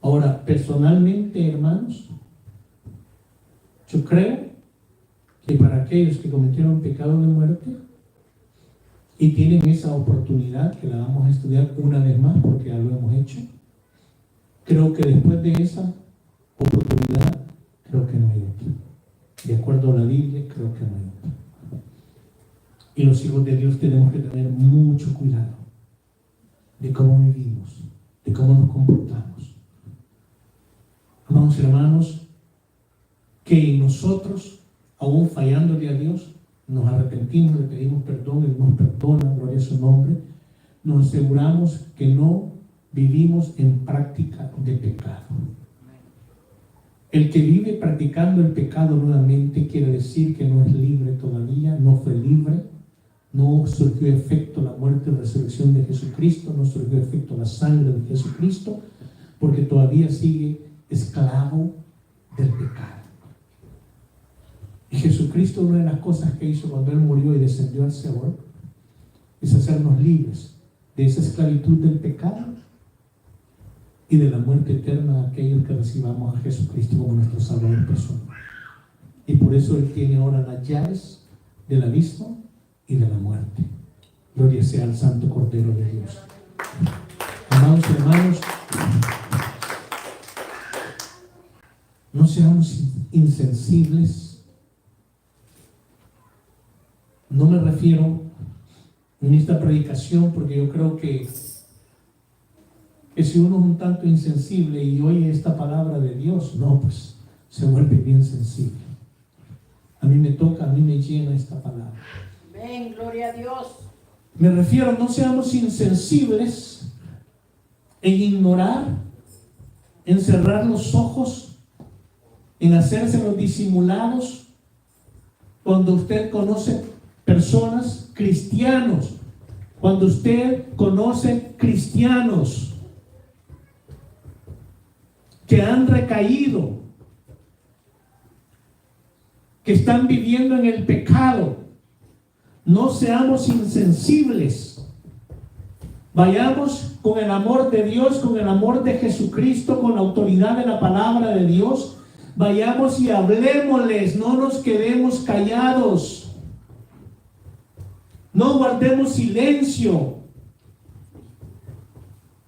Ahora, personalmente, hermanos, yo creo que para aquellos que cometieron pecado de muerte y tienen esa oportunidad, que la vamos a estudiar una vez más porque ya lo hemos hecho, creo que después de esa oportunidad, creo que no hay otra. De acuerdo a la Biblia, creo que no hay otra. Y los hijos de Dios tenemos que tener mucho cuidado de cómo vivimos, de cómo nos comportamos. Amados hermanos, que nosotros, aún fallándole a Dios, nos arrepentimos, le pedimos perdón, Él nos perdona, gloria a su nombre, nos aseguramos que no vivimos en práctica de pecado. El que vive practicando el pecado nuevamente quiere decir que no es libre todavía, no fue libre, no surgió efecto la muerte y resurrección de Jesucristo, no surgió efecto la sangre de Jesucristo, porque todavía sigue esclavo del pecado. Y Jesucristo, una de las cosas que hizo cuando Él murió y descendió al Seol, es hacernos libres de esa esclavitud del pecado y de la muerte eterna a aquellos que recibamos a Jesucristo como nuestro Salvador personal. Y por eso Él tiene ahora las llaves del abismo y de la muerte. Gloria sea al Santo Cordero de Dios. Amados hermanos, no seamos insensibles. No me refiero en esta predicación porque yo creo que si uno es un tanto insensible y oye esta palabra de Dios, no, pues se vuelve bien sensible. A mí me toca, a mí me llena esta palabra. Amén, gloria a Dios. Me refiero, no seamos insensibles en ignorar, en cerrar los ojos, en hacerse los disimulados, cuando usted conoce personas, cristianos, cuando usted conoce cristianos que han recaído, que están viviendo en el pecado. No seamos insensibles. Vayamos con el amor de Dios, con el amor de Jesucristo, con la autoridad de la palabra de Dios. Vayamos y hablémosles, no nos quedemos callados. No guardemos silencio.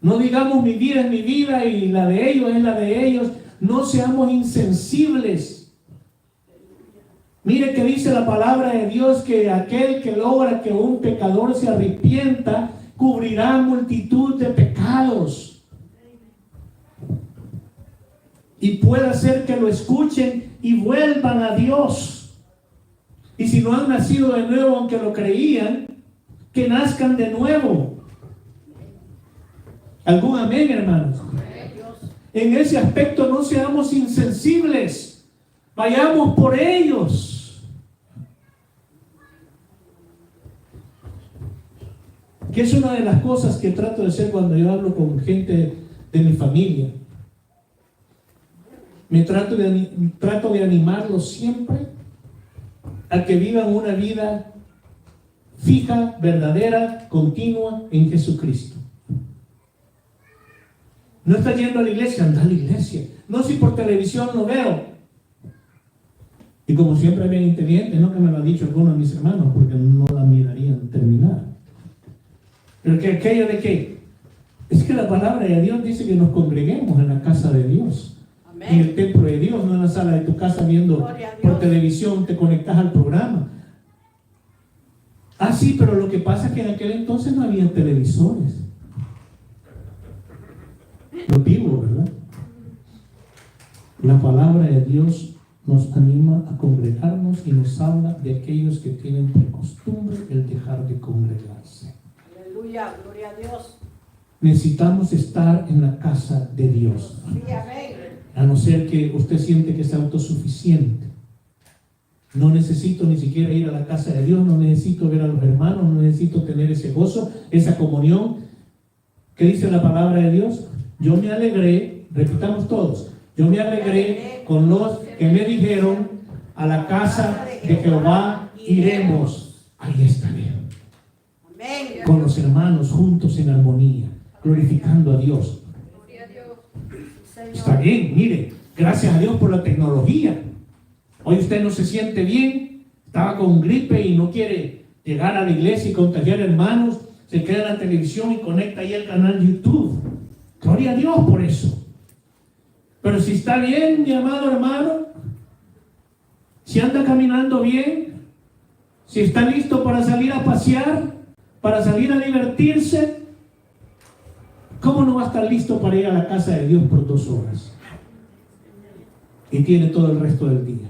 No digamos mi vida es mi vida y la de ellos es la de ellos. No seamos insensibles. Mire que dice la palabra de Dios que aquel que logra que un pecador se arrepienta cubrirá multitud de pecados. Y puede ser que lo escuchen y vuelvan a Dios. Y si no han nacido de nuevo, aunque lo creían, que nazcan de nuevo. ¿Algún amén, hermanos? En ese aspecto no seamos insensibles. Vayamos por ellos. Que es una de las cosas que trato de hacer cuando yo hablo con gente de mi familia. Trato de animarlos siempre a que vivan una vida fija, verdadera, continua en Jesucristo. No está yendo a la iglesia, anda a la iglesia. No, si por televisión lo veo. Y como siempre bien inteligente, no que me lo ha dicho alguno de mis hermanos, porque no la mirarían terminar. Pero que aquello de que es que la palabra de Dios dice que nos congreguemos en la casa de Dios, en el templo de Dios, no en la sala de tu casa viendo por televisión, te conectas al programa. Ah, sí, pero lo que pasa es que en aquel entonces no había televisores. Los vivos, ¿verdad? La palabra de Dios nos anima a congregarnos y nos habla de aquellos que tienen por costumbre el dejar de congregarse. Aleluya, gloria a Dios. Necesitamos estar en la casa de Dios. Sí, amén. A no ser que usted siente que es autosuficiente. No necesito ni siquiera ir a la casa de Dios, no necesito ver a los hermanos, no necesito tener ese gozo, esa comunión. ¿Qué dice la palabra de Dios? Yo me alegré, repitamos todos, yo me alegré con los que me dijeron, a la casa de Jehová iremos. Ahí estaré. Amén. Con los hermanos juntos en armonía, glorificando a Dios. Está bien, mire, gracias a Dios por la tecnología. Hoy usted no se siente bien, estaba con gripe y no quiere llegar a la iglesia y contagiar hermanos, se queda en la televisión y conecta ahí el canal YouTube. Gloria a Dios por eso. Pero si está bien, mi amado hermano, si anda caminando bien, si está listo para salir a pasear, para salir a divertirse, ¿cómo no va a estar listo para ir a la casa de Dios por 2 horas? Y tiene todo el resto del día.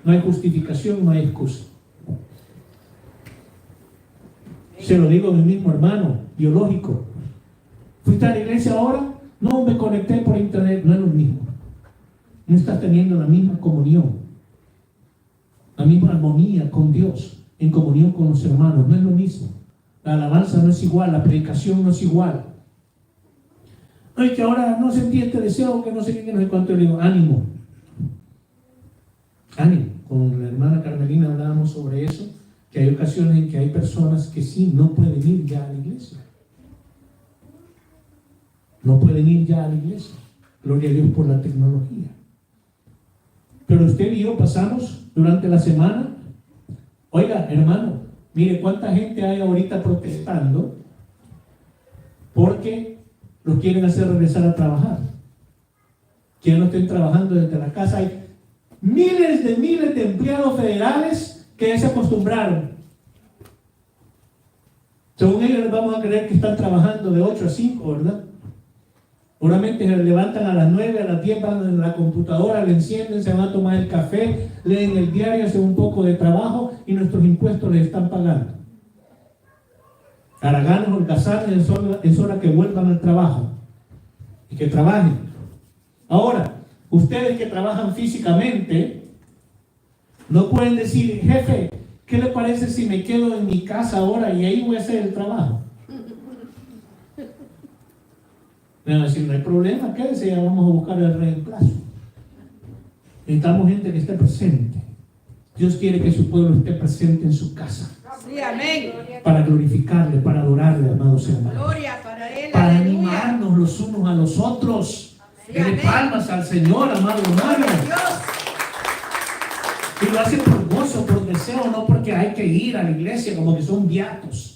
No hay justificación, no hay excusa. Se lo digo a mi mismo hermano biológico. ¿Fuiste a la iglesia ahora? No, me conecté por internet. No es lo mismo. No estás teniendo la misma comunión, la misma armonía con Dios, en comunión con los hermanos. No es lo mismo. La alabanza no es igual, la predicación no es igual. Ay, que ahora no sentí este deseo, que no sé qué, que no sé cuánto. Le digo, ánimo. Ánimo. Con la hermana Carmelina hablábamos sobre eso, que hay ocasiones en que hay personas que sí, no pueden ir ya a la iglesia. No pueden ir ya a la iglesia. Gloria a Dios por la tecnología. Pero usted y yo pasamos durante la semana. Oiga, hermano, mire cuánta gente hay ahorita protestando porque los quieren hacer regresar a trabajar. Que ya no estén trabajando desde la casa. Hay miles de empleados federales que ya se acostumbraron. Según ellos les vamos a creer que están trabajando de 8 a 5, ¿verdad? Seguramente se levantan a las 9, a las 10, van a la computadora, le encienden, se van a tomar el café, leen el diario, hacen un poco de trabajo y nuestros impuestos les están pagando. Haraganes, holgazanes, es hora que vuelvan al trabajo y que trabajen. Ahora, ustedes que trabajan físicamente no pueden decir, jefe, ¿qué le parece si me quedo en mi casa ahora y ahí voy a hacer el trabajo? Me van a decir, no hay problema, quédese, ya vamos a buscar el reemplazo. Necesitamos gente que esté presente. Dios quiere que su pueblo esté presente en su casa. Sí, amén. Para glorificarle, para adorarle, amados hermanos. Gloria para Él, Para aleluya. animarnos los unos a los otros. Sí, Dele amén. palmas al Señor, amado hermano. Gloria a Dios. Y lo hace por gozo, por deseo, no porque hay que ir a la iglesia como que son beatos.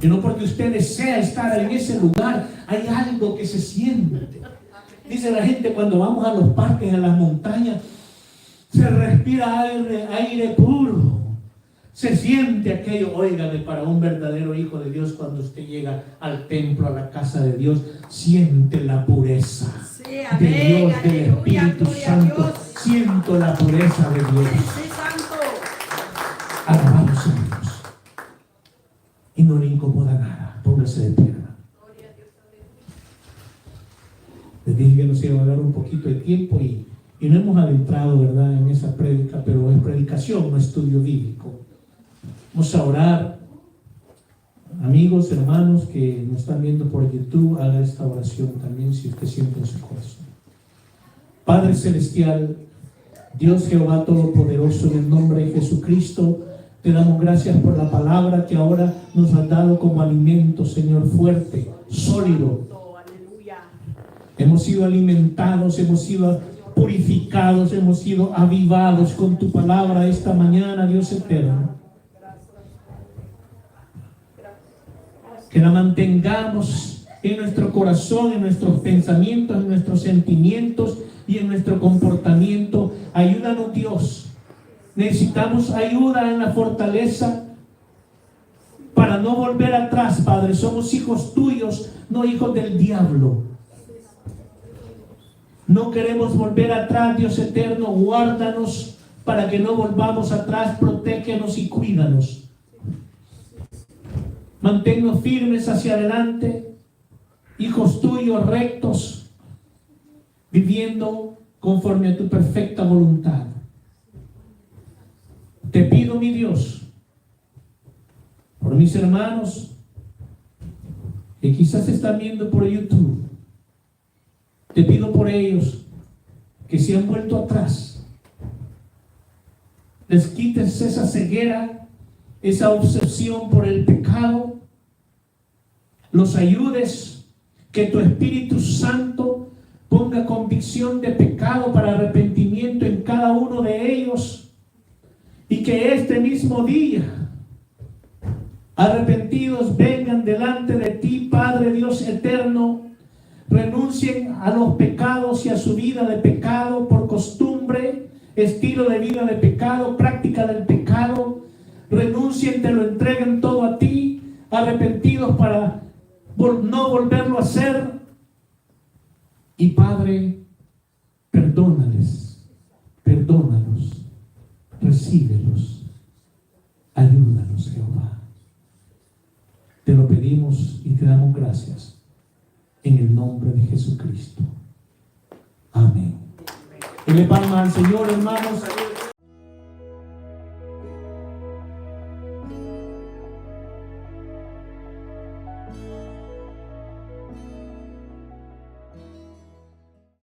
Y no porque usted desea estar en ese lugar, hay algo que se siente. Dice la gente cuando vamos a los parques, a las montañas, se respira aire puro. Se siente aquello, óigame, para un verdadero hijo de Dios, cuando usted llega al templo, a la casa de Dios, siente la pureza Sí, de amén, Dios, del aleluya, Espíritu gloria a Santo. Dios. Siento la pureza de Dios. Sí, santo. Alabamos a Dios. Y no le incomoda nada. Póngase de pie, hermano. Les dije que nos iba a dar un poquito de tiempo y no hemos adentrado, ¿verdad?, en esa prédica, pero es predicación, no estudio bíblico. Vamos a orar. Amigos, hermanos que nos están viendo por YouTube, haga esta oración también si usted siente en su corazón. Padre Celestial, Dios Jehová Todopoderoso, en el nombre de Jesucristo, te damos gracias por la palabra que ahora nos has dado como alimento, Señor, fuerte, sólido. Aleluya. Hemos sido alimentados, hemos sido purificados, hemos sido avivados con tu palabra esta mañana, Dios eterno. que la mantengamos en nuestro corazón, en nuestros pensamientos, en nuestros sentimientos y en nuestro comportamiento. Ayúdanos, Dios. Necesitamos ayuda en la fortaleza para no volver atrás, Padre. Somos hijos tuyos, no hijos del diablo. No queremos volver atrás, Dios eterno. Guárdanos para que no volvamos atrás. Protégenos y cuídanos. Manténnos firmes hacia adelante, hijos tuyos rectos, viviendo conforme a tu perfecta voluntad. Te pido, mi Dios, por mis hermanos que quizás están viendo por YouTube, te pido por ellos que se han vuelto atrás. Les quites esa ceguera, esa obsesión por el pecado. Los ayudes, que tu Espíritu Santo ponga convicción de pecado para arrepentimiento en cada uno de ellos, y que este mismo día arrepentidos vengan delante de ti, Padre Dios eterno, renuncien a los pecados y a su vida de pecado por costumbre, estilo de vida de pecado, práctica del pecado. Renuncien, te lo entreguen todo a ti, arrepentidos para no volverlo a hacer. Y Padre, perdónales, perdónalos, recíbelos, ayúdanos, Jehová. Te lo pedimos y te damos gracias en el nombre de Jesucristo. Amén. Dele palmas al Señor, hermanos.